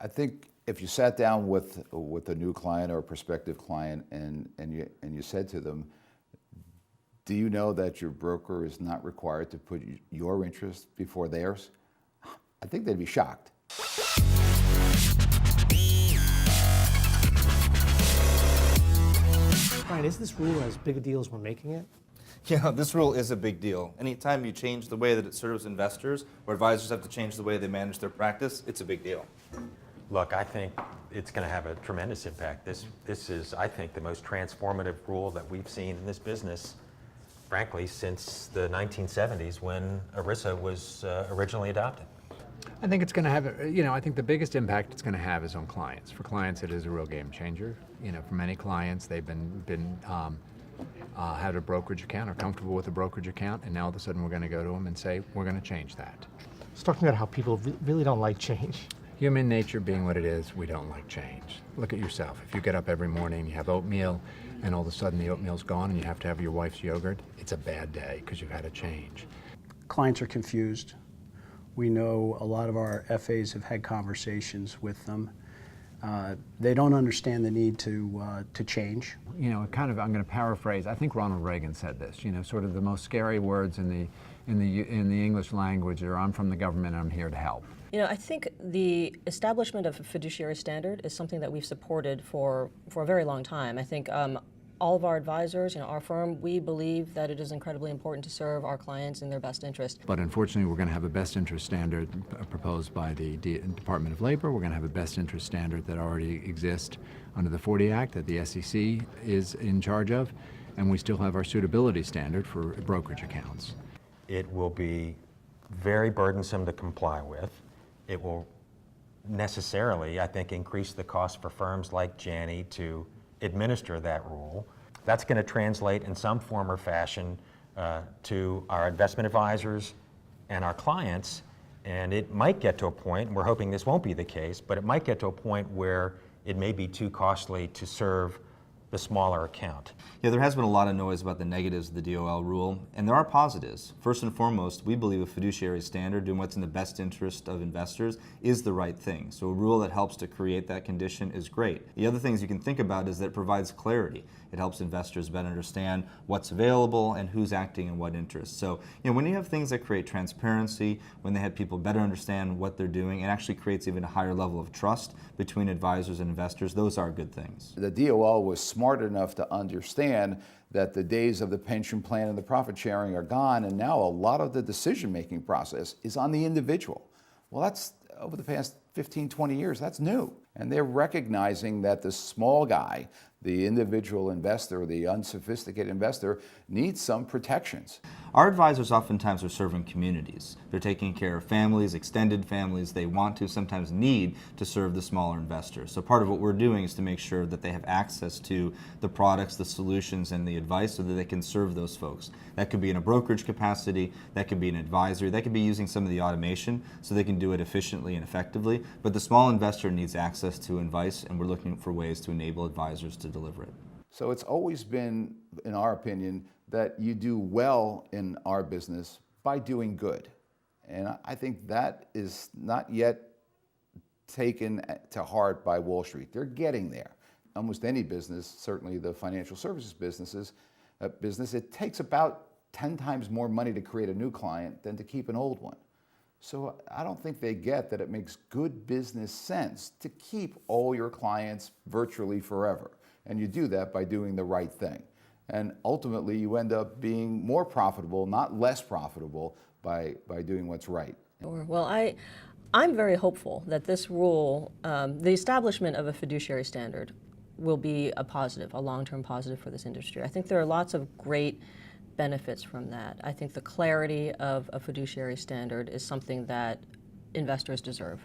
I think if you sat down with a new client or a prospective client and you said to them, do you know that your broker is not required to put your interest before theirs? I think they'd be shocked. Brian, is this rule as big a deal as we're making it? Yeah, this rule is a big deal. Anytime you change the way that it serves investors, or advisors have to change the way they manage their practice, it's a big deal. Look, I think it's going to have a tremendous impact. This is, I think, the most transformative rule that we've seen in this business, frankly, since the 1970s when ERISA was originally adopted. I think it's going to have, I think the biggest impact it's going to have is on clients. For clients, it is a real game changer. For many clients, they've been had a brokerage account or comfortable with a brokerage account, and now all of a sudden we're going to go to them and say, we're going to change that. Let's talk about how people really don't like change. Human nature being what it is, we don't like change. Look at yourself. If you get up every morning, you have oatmeal, and all of a sudden the oatmeal's gone and you have to have your wife's yogurt, it's a bad day because you've had a change. Clients are confused. We know a lot of our FAs have had conversations with them. They don't understand the need to change. I'm going to paraphrase. I think Ronald Reagan said this. Sort of the most scary words in the English language are, "I'm from the government and I'm here to help." I think the establishment of a fiduciary standard is something that we've supported for a very long time. I think all of our advisors, our firm, we believe that it is incredibly important to serve our clients in their best interest. But unfortunately, we're going to have a best interest standard proposed by the Department of Labor. We're going to have a best interest standard that already exists under the 40 Act that the SEC is in charge of, and we still have our suitability standard for brokerage accounts. It will be very burdensome to comply with. It will necessarily, I think, increase the cost for firms like Janney to administer that rule. That's going to translate in some form or fashion to our investment advisors and our clients, and it might get to a point, and we're hoping this won't be the case, but it might get to a point where it may be too costly to serve the smaller account. Yeah, there has been a lot of noise about the negatives of the DOL rule, and there are positives. First and foremost, we believe a fiduciary standard doing what's in the best interest of investors is the right thing. So a rule that helps to create that condition is great. The other things you can think about is that it provides clarity. It helps investors better understand what's available and who's acting in what interest. So when you have things that create transparency, when they have people better understand what they're doing, it actually creates even a higher level of trust between advisors and investors. Those are good things. The DOL was smart enough to understand that the days of the pension plan and the profit sharing are gone, and now a lot of the decision-making process is on the individual. Well, that's over the past 15, 20 years, that's new. And they're recognizing that the small guy, the individual investor, the unsophisticated investor, needs some protections. Our advisors oftentimes are serving communities. They're taking care of families, extended families. They want to, sometimes need to serve the smaller investors. So part of what we're doing is to make sure that they have access to the products, the solutions, and the advice so that they can serve those folks. That could be in a brokerage capacity, that could be an advisor, that could be using some of the automation so they can do it efficiently and effectively. But the small investor needs access to advice, and we're looking for ways to enable advisors to deliver it. So it's always been, in our opinion, that you do well in our business by doing good. And I think that is not yet taken to heart by Wall Street. They're getting there. Almost any business, certainly the financial services business, it takes about 10 times more money to create a new client than to keep an old one. So I don't think they get that it makes good business sense to keep all your clients virtually forever. And you do that by doing the right thing. And ultimately, you end up being more profitable, not less profitable, by doing what's right. Well, I'm very hopeful that this rule, the establishment of a fiduciary standard, will be a positive, a long-term positive for this industry. I think there are lots of great benefits from that. I think the clarity of a fiduciary standard is something that investors deserve.